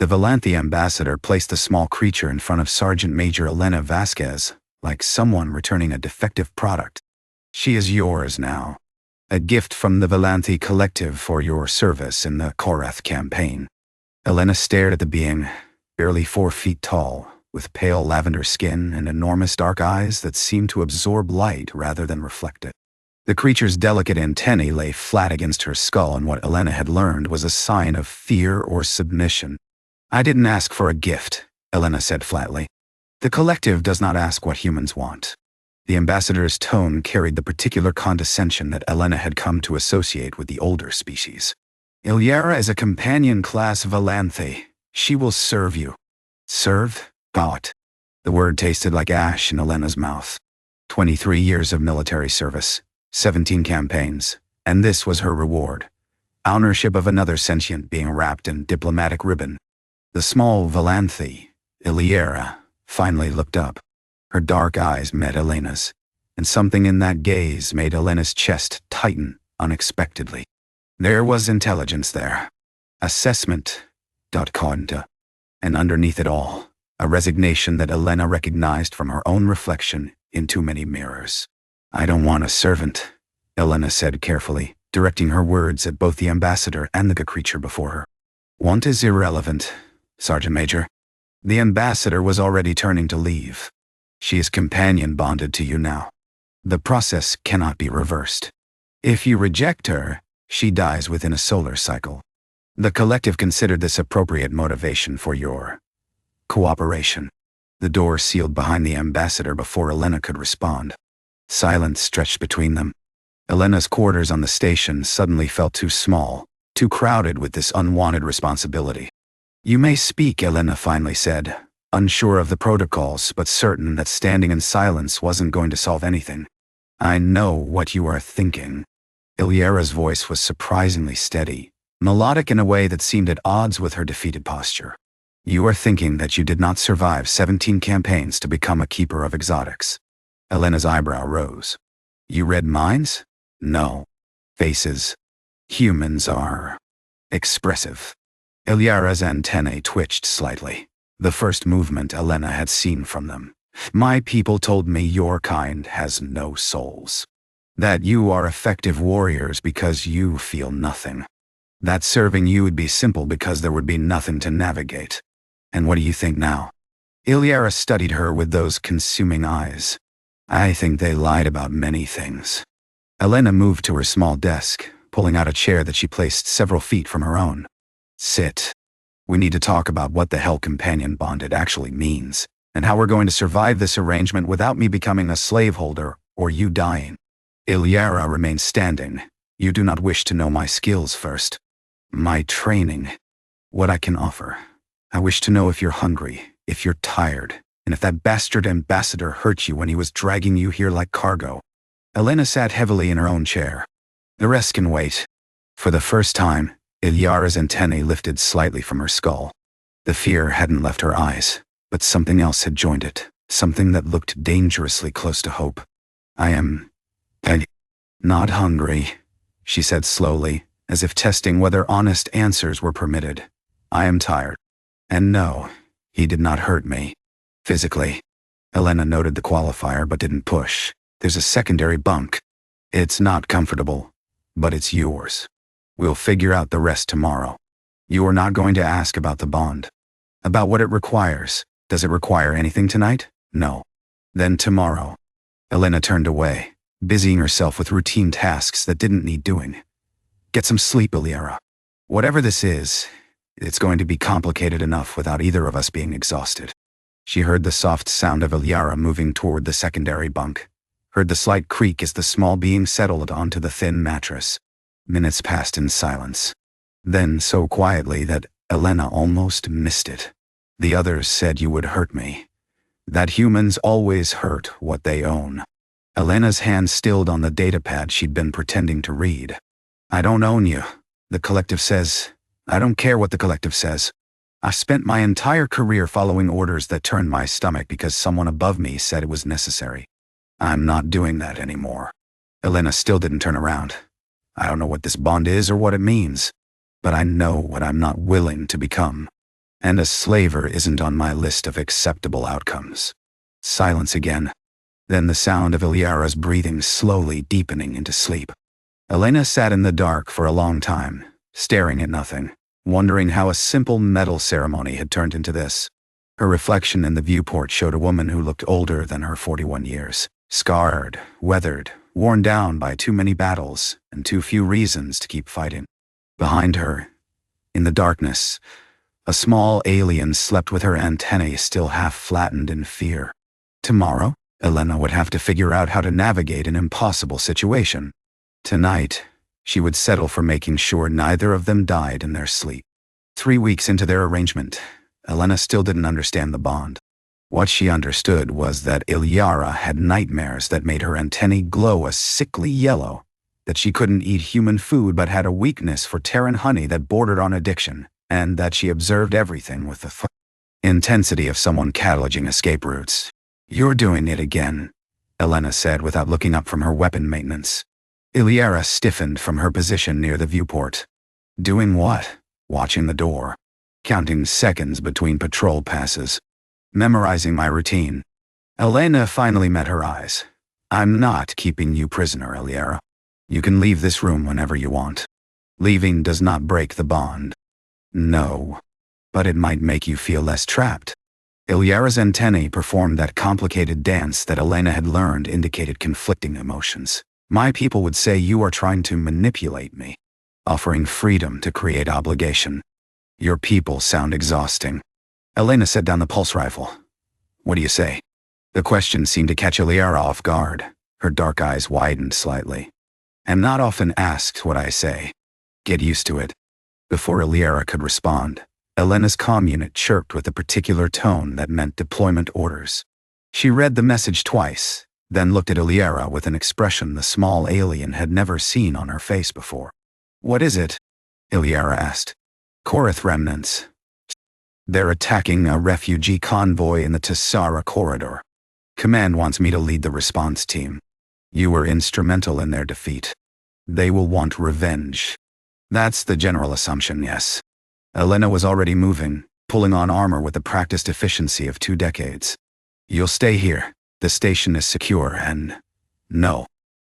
The Valanthi ambassador placed the small creature in front of Sergeant Major Elena Vasquez, like someone returning a defective product. She is yours now. A gift from the Valanthi Collective for your service in the Korath campaign. Elena stared at the being, barely 4 feet tall, with pale lavender skin and enormous dark eyes that seemed to absorb light rather than reflect it. The creature's delicate antennae lay flat against her skull, and what Elena had learned was a sign of fear or submission. I didn't ask for a gift, Elena said flatly. The Collective does not ask what humans want. The ambassador's tone carried the particular condescension that Elena had come to associate with the older species. Ilyara is a companion-class Valanthi. She will serve you. Serve? God. The word tasted like ash in Elena's mouth. 23 years of military service, 17 campaigns, and this was her reward. Ownership of another sentient being wrapped in diplomatic ribbon. The small Valanthi, Ilyara, finally looked up. Her dark eyes met Elena's, and something in that gaze made Elena's chest tighten unexpectedly. There was intelligence there. Assessment. Conda. And underneath it all, a resignation that Elena recognized from her own reflection in too many mirrors. I don't want a servant, Elena said carefully, directing her words at both the ambassador and the creature before her. Want is irrelevant, Sergeant Major. The ambassador was already turning to leave. She is companion bonded to you now. The process cannot be reversed. If you reject her, she dies within a solar cycle. The Collective considered this appropriate motivation for your cooperation. The door sealed behind the ambassador before Elena could respond. Silence stretched between them. Elena's quarters on the station suddenly felt too small, too crowded with this unwanted responsibility. You may speak, Elena finally said, unsure of the protocols but certain that standing in silence wasn't going to solve anything. I know what you are thinking. Ilyara's voice was surprisingly steady, melodic in a way that seemed at odds with her defeated posture. You are thinking that you did not survive 17 campaigns to become a keeper of exotics. Elena's eyebrow rose. You read minds? No. Faces. Humans are expressive. Ilyara's antennae twitched slightly, the first movement Elena had seen from them. My people told me your kind has no souls. That you are effective warriors because you feel nothing. That serving you would be simple because there would be nothing to navigate. And what do you think now? Ilyara studied her with those consuming eyes. I think they lied about many things. Elena moved to her small desk, pulling out a chair that she placed several feet from her own. Sit. We need to talk about what the hell companion bonded actually means, and how we're going to survive this arrangement without me becoming a slaveholder or you dying. Ilyara remained standing. You do not wish to know my skills first. My training. What I can offer. I wish to know if you're hungry, if you're tired, and if that bastard ambassador hurt you when he was dragging you here like cargo. Elena sat heavily in her own chair. The rest can wait. For the first time, Ilyara's antennae lifted slightly from her skull. The fear hadn't left her eyes, but something else had joined it, something that looked dangerously close to hope. I'm not hungry, she said slowly, as if testing whether honest answers were permitted. I am tired. And no, he did not hurt me. Physically. Elena noted the qualifier but didn't push. There's a secondary bunk. It's not comfortable, but it's yours. We'll figure out the rest tomorrow. You are not going to ask about the bond. About what it requires. Does it require anything tonight? No. Then tomorrow. Elena turned away, busying herself with routine tasks that didn't need doing. Get some sleep, Ilyara. Whatever this is, it's going to be complicated enough without either of us being exhausted. She heard the soft sound of Ilyara moving toward the secondary bunk, heard the slight creak as the small being settled onto the thin mattress. Minutes passed in silence. Then so quietly that Elena almost missed it. The others said you would hurt me. That humans always hurt what they own. Elena's hand stilled on the datapad she'd been pretending to read. I don't own you. The Collective says. I don't care what the Collective says. I spent my entire career following orders that turned my stomach because someone above me said it was necessary. I'm not doing that anymore. Elena still didn't turn around. I don't know what this bond is or what it means, but I know what I'm not willing to become. And a slaver isn't on my list of acceptable outcomes. Silence again. Then the sound of Ilyara's breathing slowly deepening into sleep. Elena sat in the dark for a long time, staring at nothing, wondering how a simple medal ceremony had turned into this. Her reflection in the viewport showed a woman who looked older than her 41 years, scarred, weathered, worn down by too many battles and too few reasons to keep fighting. Behind her, in the darkness, a small alien slept with her antennae still half flattened in fear. Tomorrow, Elena would have to figure out how to navigate an impossible situation. Tonight, she would settle for making sure neither of them died in their sleep. 3 weeks into their arrangement, Elena still didn't understand the bond. What she understood was that Ilyara had nightmares that made her antennae glow a sickly yellow, that she couldn't eat human food but had a weakness for Terran honey that bordered on addiction, and that she observed everything with the intensity of someone cataloging escape routes. "You're doing it again," Elena said without looking up from her weapon maintenance. Ilyara stiffened from her position near the viewport. "Doing what?" "Watching the door. Counting seconds between patrol passes. Memorizing my routine." Elena finally met her eyes. "I'm not keeping you prisoner, Ilyara. You can leave this room whenever you want. Leaving does not break the bond." "No. But it might make you feel less trapped." Ilyara's antennae performed that complicated dance that Elena had learned indicated conflicting emotions. "My people would say you are trying to manipulate me, offering freedom to create obligation. Your people sound exhausting." Elena set down the pulse rifle. "What do you say?" The question seemed to catch Ilyara off guard. Her dark eyes widened slightly. "I'm not often asked what I say. Get used to it." Before Ilyara could respond, Elena's comm unit chirped with a particular tone that meant deployment orders. She read the message twice, then looked at Ilyara with an expression the small alien had never seen on her face before. "What is it?" Ilyara asked. "Korath remnants. They're attacking a refugee convoy in the Tassara corridor. Command wants me to lead the response team. You were instrumental in their defeat. They will want revenge." "That's the general assumption, yes." Elena was already moving, pulling on armor with the practiced efficiency of 2 decades. "You'll stay here. The station is secure and—" "No."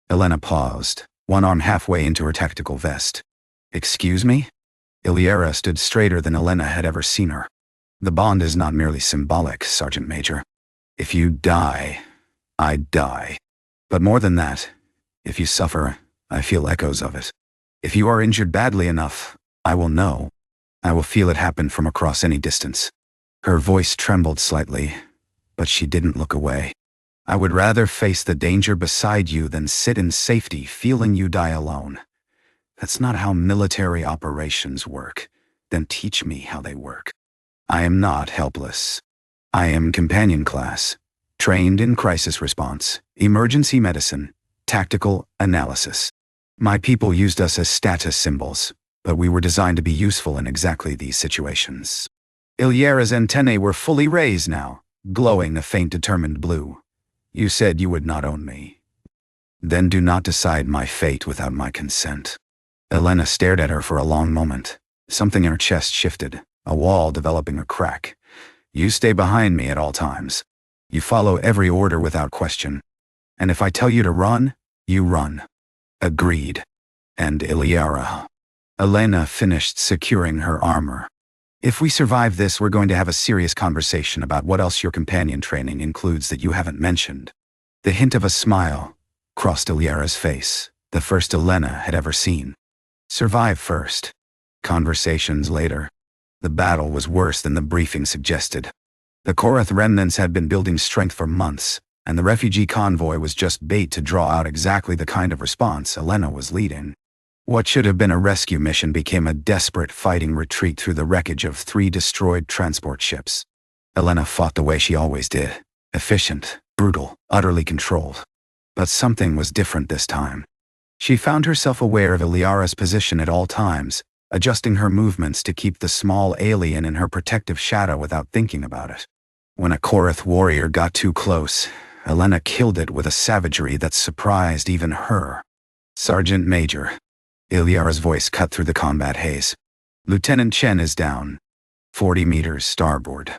Elena paused, one arm halfway into her tactical vest. "Excuse me?" Ilyara stood straighter than Elena had ever seen her. "The bond is not merely symbolic, Sergeant Major. If you die, I die. But more than that, if you suffer, I feel echoes of it. If you are injured badly enough, I will know. I will feel it happen from across any distance." Her voice trembled slightly, but she didn't look away. "I would rather face the danger beside you than sit in safety feeling you die alone. That's not how military operations work. Then teach me how they work. I am not helpless. I am companion class, trained in crisis response, emergency medicine, tactical analysis. My people used us as status symbols, but we were designed to be useful in exactly these situations." Ilyara's antennae were fully raised now, glowing a faint determined blue. "You said you would not own me. Then do not decide my fate without my consent." Elena stared at her for a long moment. Something in her chest shifted, a wall developing a crack. "You stay behind me at all times. You follow every order without question. And if I tell you to run, you run." "Agreed." "And Ilyara." Elena finished securing her armor. "If we survive this, we're going to have a serious conversation about what else your companion training includes that you haven't mentioned." The hint of a smile crossed Ilyara's face, the first Elena had ever seen. Survive first. Conversations later. The battle was worse than the briefing suggested. The Korath remnants had been building strength for months, and the refugee convoy was just bait to draw out exactly the kind of response Elena was leading. What should have been a rescue mission became a desperate fighting retreat through the wreckage of 3 destroyed transport ships. Elena fought the way she always did, efficient, brutal, utterly controlled. But something was different this time. She found herself aware of Ilyara's position at all times, adjusting her movements to keep the small alien in her protective shadow without thinking about it. When a Korath warrior got too close, Elena killed it with a savagery that surprised even her. "Sergeant Major." Ilyara's voice cut through the combat haze. "Lieutenant Chen is down. 40 meters starboard.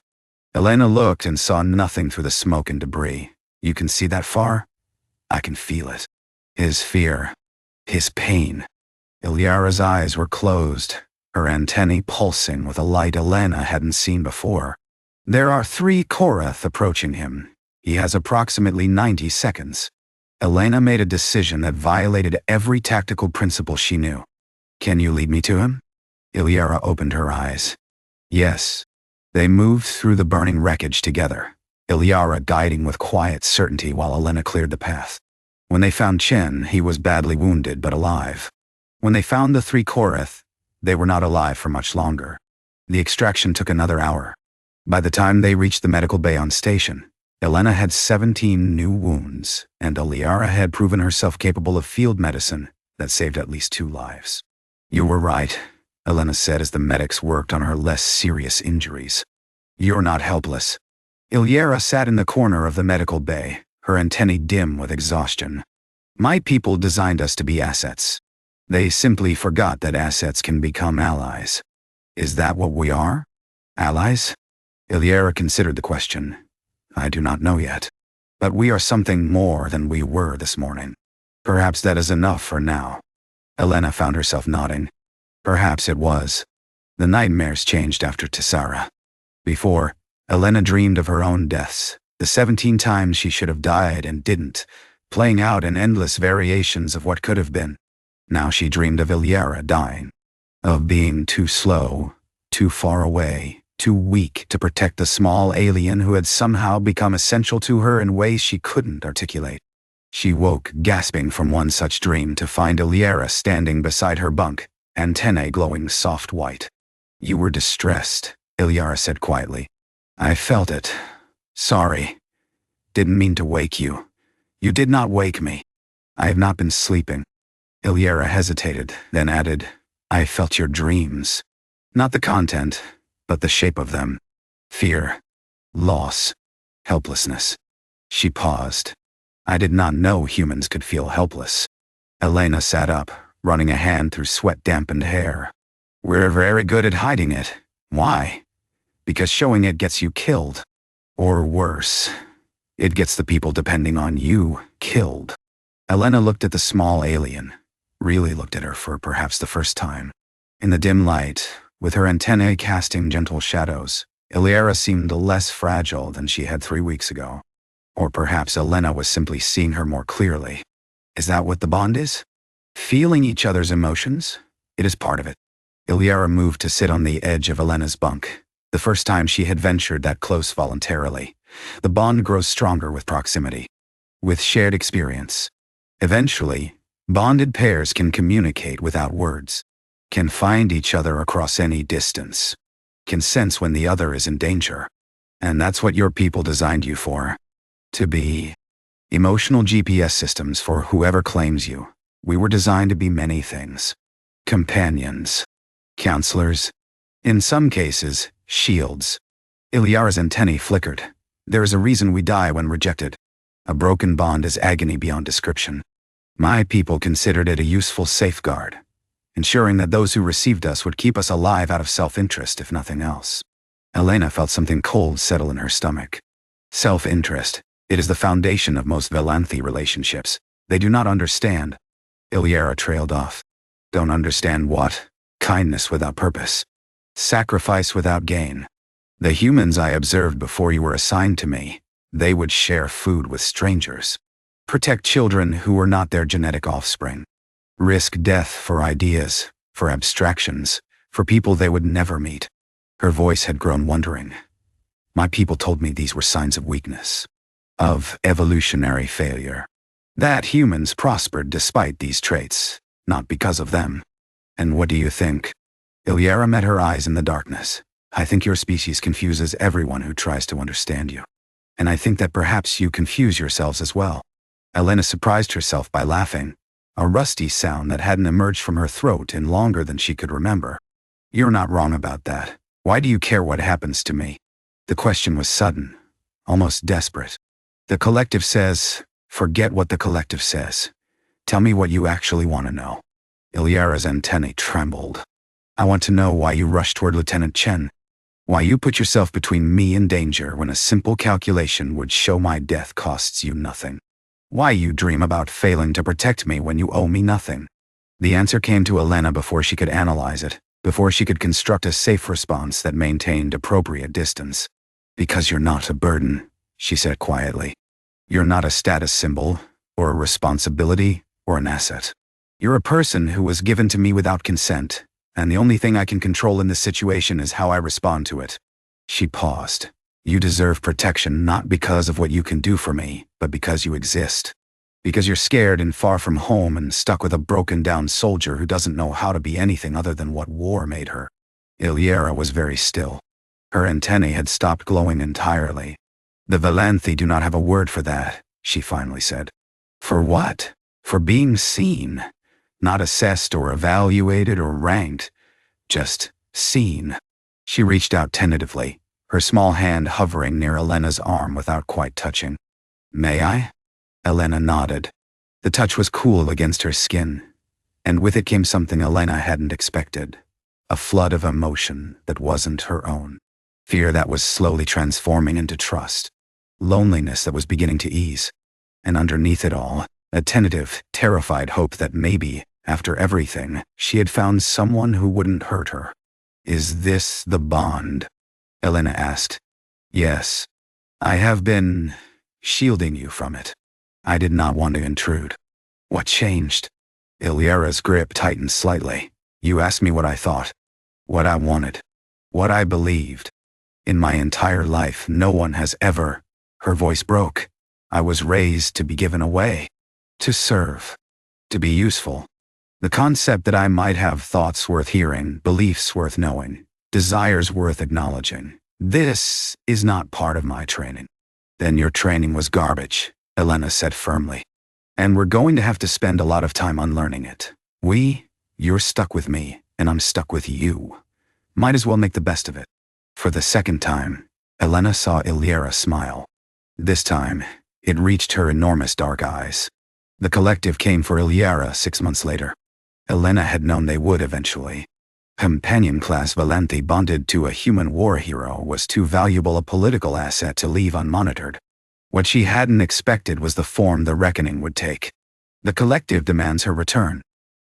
Elena looked and saw nothing through the smoke and debris. You can see that far? I can feel it. His fear. His pain. Ilyara's eyes were closed, her antennae pulsing with a light Elena hadn't seen before. There are 3 Korath approaching him. He has approximately 90 seconds. Elena made a decision that violated every tactical principle she knew. Can you lead me to him? Ilyara opened her eyes. Yes. They moved through the burning wreckage together, Ilyara guiding with quiet certainty while Elena cleared the path. When they found Chen, he was badly wounded but alive. When they found the 3 Korath, they were not alive for much longer. The extraction took another hour. By the time they reached the medical bay on station, Elena had 17 new wounds, and Ilyara had proven herself capable of field medicine that saved at least 2 lives. You were right, Elena said as the medics worked on her less serious injuries. You're not helpless. Ilyara sat in the corner of the medical bay, her antennae dim with exhaustion. My people designed us to be assets. They simply forgot that assets can become allies. Is that what we are? Allies? Ilyara considered the question. I do not know yet. But we are something more than we were this morning. Perhaps that is enough for now. Elena found herself nodding. Perhaps it was. The nightmares changed after Tessara. Before, Elena dreamed of her own deaths, the 17 times she should have died and didn't, playing out in endless variations of what could have been. Now she dreamed of Ilyara dying, of being too slow, too far away, too weak to protect the small alien who had somehow become essential to her in ways she couldn't articulate. She woke, gasping from one such dream, to find Ilyara standing beside her bunk, antennae glowing soft white. You were distressed, Ilyara said quietly. I felt it. Sorry. Didn't mean to wake you. You did not wake me. I have not been sleeping. Ilyara hesitated, then added, I felt your dreams. Not the content, but the shape of them. Fear. Loss. Helplessness. She paused. I did not know humans could feel helpless. Elena sat up, running a hand through sweat-dampened hair. We're very good at hiding it. Why? Because showing it gets you killed. Or worse, it gets the people depending on you killed. Elena looked at the small alien, really looked at her for perhaps the first time. In the dim light, with her antennae casting gentle shadows, Ilyara seemed less fragile than she had 3 weeks ago. Or perhaps Elena was simply seeing her more clearly. Is that what the bond is? Feeling each other's emotions? It is part of it. Ilyara moved to sit on the edge of Elena's bunk, the first time she had ventured that close voluntarily. The bond grows stronger with proximity, with shared experience. Eventually, bonded pairs can communicate without words, can find each other across any distance, can sense when the other is in danger. And that's what your people designed you for. To be emotional GPS systems for whoever claims you. We were designed to be many things. Companions. Counselors. In some cases, shields. Ilyara's antennae flickered. There is a reason we die when rejected. A broken bond is agony beyond description. My people considered it a useful safeguard, ensuring that those who received us would keep us alive out of self-interest if nothing else. Elena felt something cold settle in her stomach. Self-interest. It is the foundation of most Valanthi relationships. They do not understand. Ilyara trailed off. Don't understand what? Kindness without purpose. Sacrifice without gain. The humans I observed before you were assigned to me, they would share food with strangers. Protect children who were not their genetic offspring. Risk death for ideas, for abstractions, for people they would never meet. Her voice had grown wondering. My people told me these were signs of weakness, of evolutionary failure. That humans prospered despite these traits, not because of them. And what do you think? Ilyara met her eyes in the darkness. I think your species confuses everyone who tries to understand you. And I think that perhaps you confuse yourselves as well. Elena surprised herself by laughing, a rusty sound that hadn't emerged from her throat in longer than she could remember. You're not wrong about that. Why do you care what happens to me? The question was sudden, almost desperate. The collective says, forget what the collective says. Tell me what you actually want to know. Ilyara's antennae trembled. I want to know why you rushed toward Lieutenant Chen. Why you put yourself between me and danger when a simple calculation would show my death costs you nothing? Why you dream about failing to protect me when you owe me nothing? The answer came to Elena before she could analyze it, before she could construct a safe response that maintained appropriate distance. Because you're not a burden, she said quietly. You're not a status symbol, or a responsibility, or an asset. You're a person who was given to me without consent, and the only thing I can control in this situation is how I respond to it. She paused. You deserve protection not because of what you can do for me, but because you exist. Because you're scared and far from home and stuck with a broken-down soldier who doesn't know how to be anything other than what war made her. Ilyara was very still. Her antennae had stopped glowing entirely. The Valanthi do not have a word for that, she finally said. For what? For being seen. Not assessed or evaluated or ranked. Just seen. She reached out tentatively, her small hand hovering near Elena's arm without quite touching. May I? Elena nodded. The touch was cool against her skin, and with it came something Elena hadn't expected. A flood of emotion that wasn't her own. Fear that was slowly transforming into trust. Loneliness that was beginning to ease. And underneath it all, a tentative, terrified hope that maybe, after everything, she had found someone who wouldn't hurt her. Is this the bond? Elena asked. Yes. I have been shielding you from it. I did not want to intrude. What changed? Ilyara's grip tightened slightly. You asked me what I thought. What I wanted. What I believed. In my entire life, no one has ever. Her voice broke. I was raised to be given away. To serve. To be useful. The concept that I might have thoughts worth hearing, beliefs worth knowing, desires worth acknowledging. This is not part of my training. Then your training was garbage, Elena said firmly. And we're going to have to spend a lot of time unlearning it. You're stuck with me, and I'm stuck with you. Might as well make the best of it. For the second time, Elena saw Ilyara smile. This time, it reached her enormous dark eyes. The collective came for Ilyara 6 months later. Elena had known they would eventually. Companion-class Valanthi bonded to a human war hero was too valuable a political asset to leave unmonitored. What she hadn't expected was the form the reckoning would take. The collective demands her return.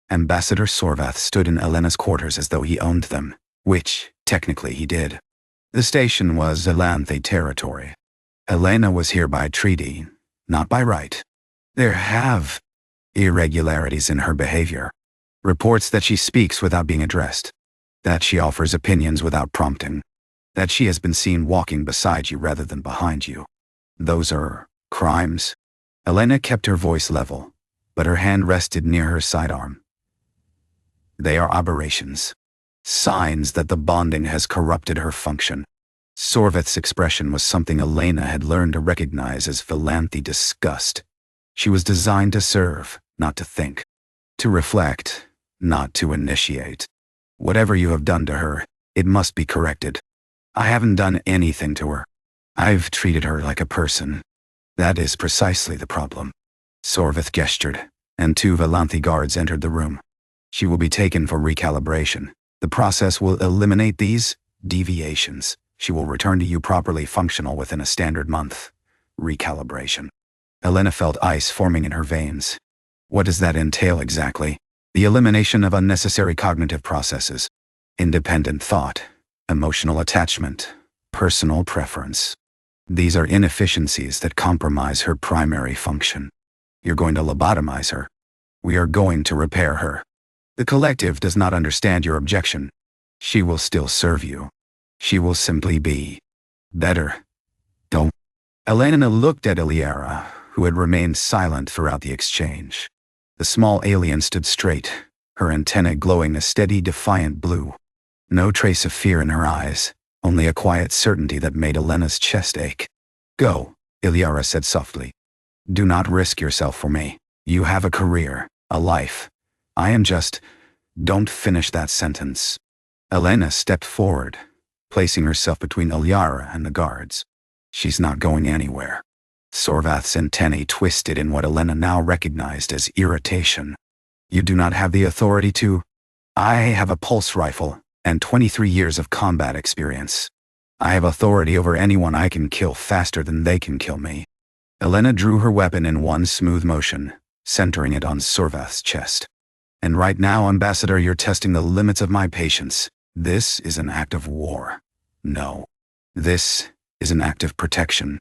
Ambassador Sorvath stood in Elena's quarters as though he owned them, which, technically, he did. The station was Valanthi territory. Elena was here by treaty, not by right. There have irregularities in her behavior. Reports that she speaks without being addressed. That she offers opinions without prompting. That she has been seen walking beside you rather than behind you. Those are crimes. Elena kept her voice level, but her hand rested near her sidearm. They are aberrations. Signs that the bonding has corrupted her function. Sorvath's expression was something Elena had learned to recognize as Valanthi disgust. She was designed to serve, not to think. To reflect, not to initiate. Whatever you have done to her, it must be corrected. I haven't done anything to her. I've treated her like a person. That is precisely the problem. Sorvath gestured, and 2 Valanthi guards entered the room. She will be taken for recalibration. The process will eliminate these deviations. She will return to you properly functional within a standard month. Recalibration. Elena felt ice forming in her veins. What does that entail exactly? The elimination of unnecessary cognitive processes. Independent thought. Emotional attachment. Personal preference. These are inefficiencies that compromise her primary function. You're going to lobotomize her. We are going to repair her. The collective does not understand your objection. She will still serve you. She will simply be better. Don't. Elena looked at Ilyara, who had remained silent throughout the exchange. The small alien stood straight, her antennae glowing a steady, defiant blue. No trace of fear in her eyes, only a quiet certainty that made Elena's chest ache. Go, Ilyara said softly. Do not risk yourself for me. You have a career, a life. I am just. Don't finish that sentence. Elena stepped forward, placing herself between Ilyara and the guards. She's not going anywhere. Sorvath's antennae twisted in what Elena now recognized as irritation. You do not have the authority to. I have a pulse rifle and 23 years of combat experience. I have authority over anyone I can kill faster than they can kill me. Elena drew her weapon in one smooth motion, centering it on Sorvath's chest. And right now, Ambassador, you're testing the limits of my patience. This is an act of war. No. This is an act of protection.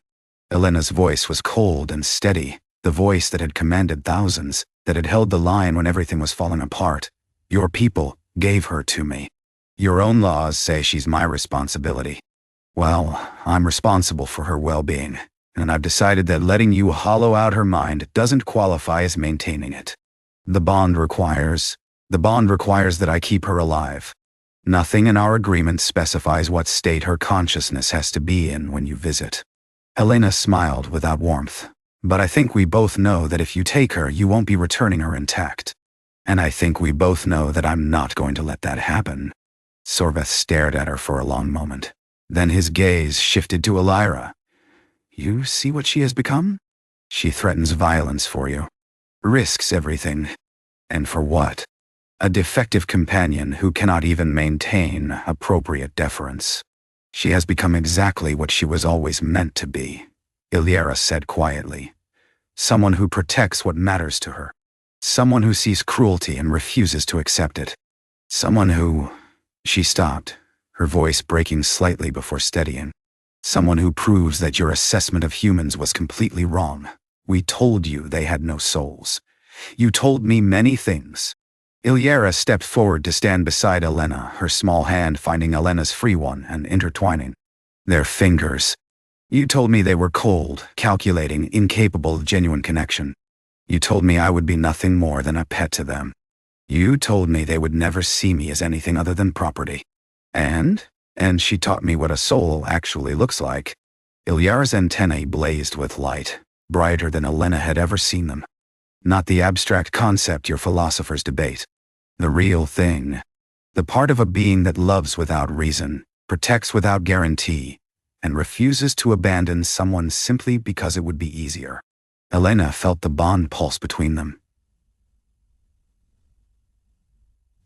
Elena's voice was cold and steady, the voice that had commanded thousands, that had held the line when everything was falling apart. Your people gave her to me. Your own laws say she's my responsibility. Well, I'm responsible for her well-being, and I've decided that letting you hollow out her mind doesn't qualify as maintaining it. The bond requires that I keep her alive. Nothing in our agreement specifies what state her consciousness has to be in when you visit. Elena smiled without warmth. But I think we both know that if you take her, you won't be returning her intact. And I think we both know that I'm not going to let that happen. Sorvath stared at her for a long moment. Then his gaze shifted to Elira. You see what she has become? She threatens violence for you. Risks everything. And for what? A defective companion who cannot even maintain appropriate deference. She has become exactly what she was always meant to be, Illyara said quietly. Someone who protects what matters to her. Someone who sees cruelty and refuses to accept it. Someone who... She stopped, her voice breaking slightly before steadying. Someone who proves that your assessment of humans was completely wrong. We told you they had no souls. You told me many things. Illyara stepped forward to stand beside Elena, her small hand finding Elena's free one and intertwining. Their fingers. You told me they were cold, calculating, incapable of genuine connection. You told me I would be nothing more than a pet to them. You told me they would never see me as anything other than property. And she taught me what a soul actually looks like. Illyara's antennae blazed with light, brighter than Elena had ever seen them. Not the abstract concept your philosophers debate. The real thing. The part of a being that loves without reason, protects without guarantee, and refuses to abandon someone simply because it would be easier. Elena felt the bond pulse between them.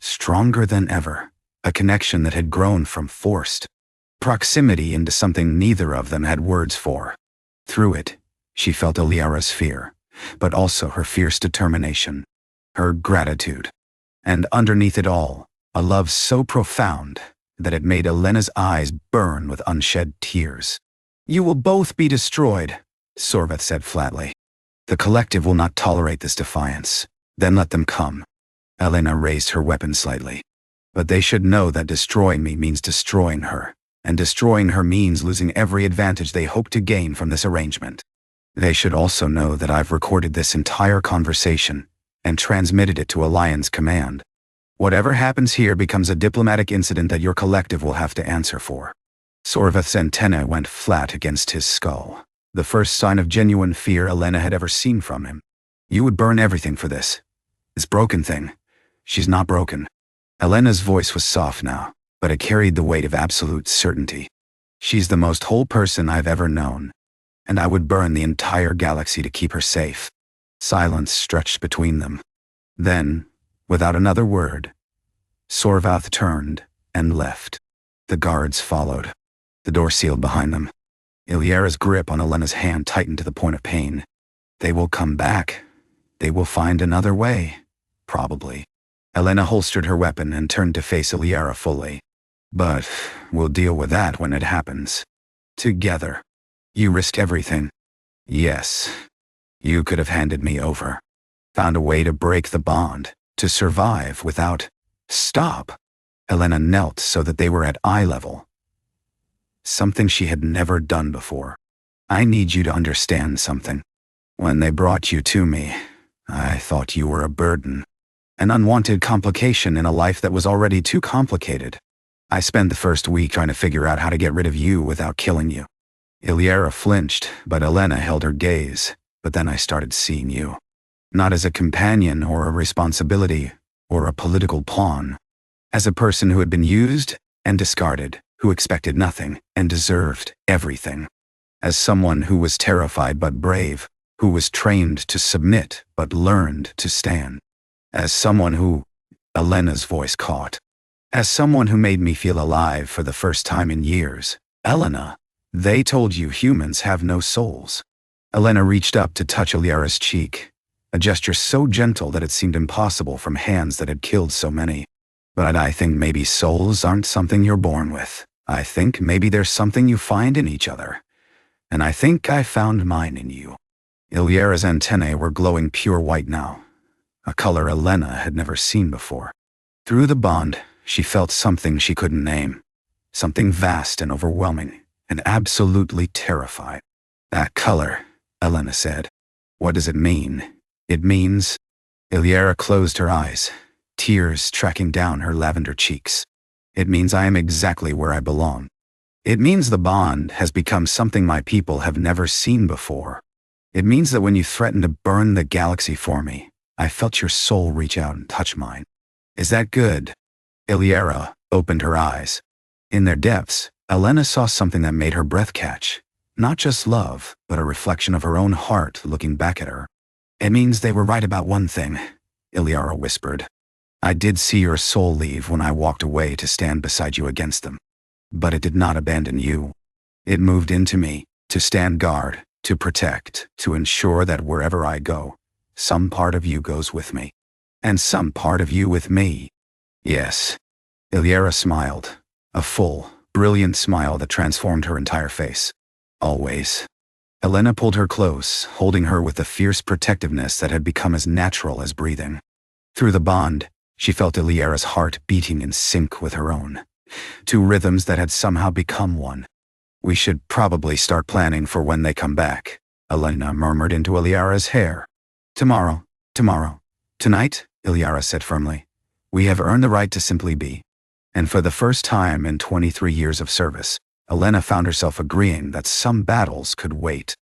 Stronger than ever, a connection that had grown from forced proximity into something neither of them had words for. Through it, she felt Illyara's fear, but also her fierce determination, her gratitude. And underneath it all, a love so profound that it made Elena's eyes burn with unshed tears. You will both be destroyed, Sorvath said flatly. The collective will not tolerate this defiance. Then let them come. Elena raised her weapon slightly. But they should know that destroying me means destroying her, and destroying her means losing every advantage they hope to gain from this arrangement. They should also know that I've recorded this entire conversation and transmitted it to Alliance Command. Whatever happens here becomes a diplomatic incident that your collective will have to answer for. Sorvath's antenna went flat against his skull, the first sign of genuine fear Elena had ever seen from him. You would burn everything for this. This broken thing. She's not broken. Elena's voice was soft now, but it carried the weight of absolute certainty. She's the most whole person I've ever known, and I would burn the entire galaxy to keep her safe. Silence stretched between them. Then, without another word, Sorvath turned and left. The guards followed. The door sealed behind them. Illyara's grip on Elena's hand tightened to the point of pain. They will come back. They will find another way. Probably. Elena holstered her weapon and turned to face Illyara fully. But we'll deal with that when it happens. Together. You risked everything. Yes. You could have handed me over. Found a way to break the bond, to survive without... Stop! Elena knelt so that they were at eye level. Something she had never done before. I need you to understand something. When they brought you to me, I thought you were a burden. An unwanted complication in a life that was already too complicated. I spent the first week trying to figure out how to get rid of you without killing you. Illyara flinched, but Elena held her gaze. But then I started seeing you. Not as a companion or a responsibility or a political pawn. As a person who had been used and discarded, who expected nothing and deserved everything. As someone who was terrified but brave, who was trained to submit but learned to stand. As someone who... Elena's voice caught. As someone who made me feel alive for the first time in years. Elena, they told you humans have no souls. Elena reached up to touch Eliara's cheek, a gesture so gentle that it seemed impossible from hands that had killed so many. But I think maybe souls aren't something you're born with. I think maybe there's something you find in each other. And I think I found mine in you. Eliara's antennae were glowing pure white now, a color Elena had never seen before. Through the bond, she felt something she couldn't name. Something vast and overwhelming, and absolutely terrified. That color, Elena said. What does it mean? It means... Eliara closed her eyes, tears tracking down her lavender cheeks. It means I am exactly where I belong. It means the bond has become something my people have never seen before. It means that when you threatened to burn the galaxy for me, I felt your soul reach out and touch mine. Is that good? Eliara opened her eyes. In their depths, Elena saw something that made her breath catch. Not just love, but a reflection of her own heart looking back at her. It means they were right about one thing, Eliara whispered. I did see your soul leave when I walked away to stand beside you against them. But it did not abandon you. It moved into me, to stand guard, to protect, to ensure that wherever I go, some part of you goes with me. And some part of you with me. Yes. Eliara smiled, a full, brilliant smile that transformed her entire face. Always. Elena pulled her close, holding her with a fierce protectiveness that had become as natural as breathing. Through the bond, she felt Eliara's heart beating in sync with her own. Two rhythms that had somehow become one. We should probably start planning for when they come back, Elena murmured into Eliara's hair. Tomorrow. Tonight, Eliara said firmly. We have earned the right to simply be. And for the first time in 23 years of service, Elena found herself agreeing that some battles could wait.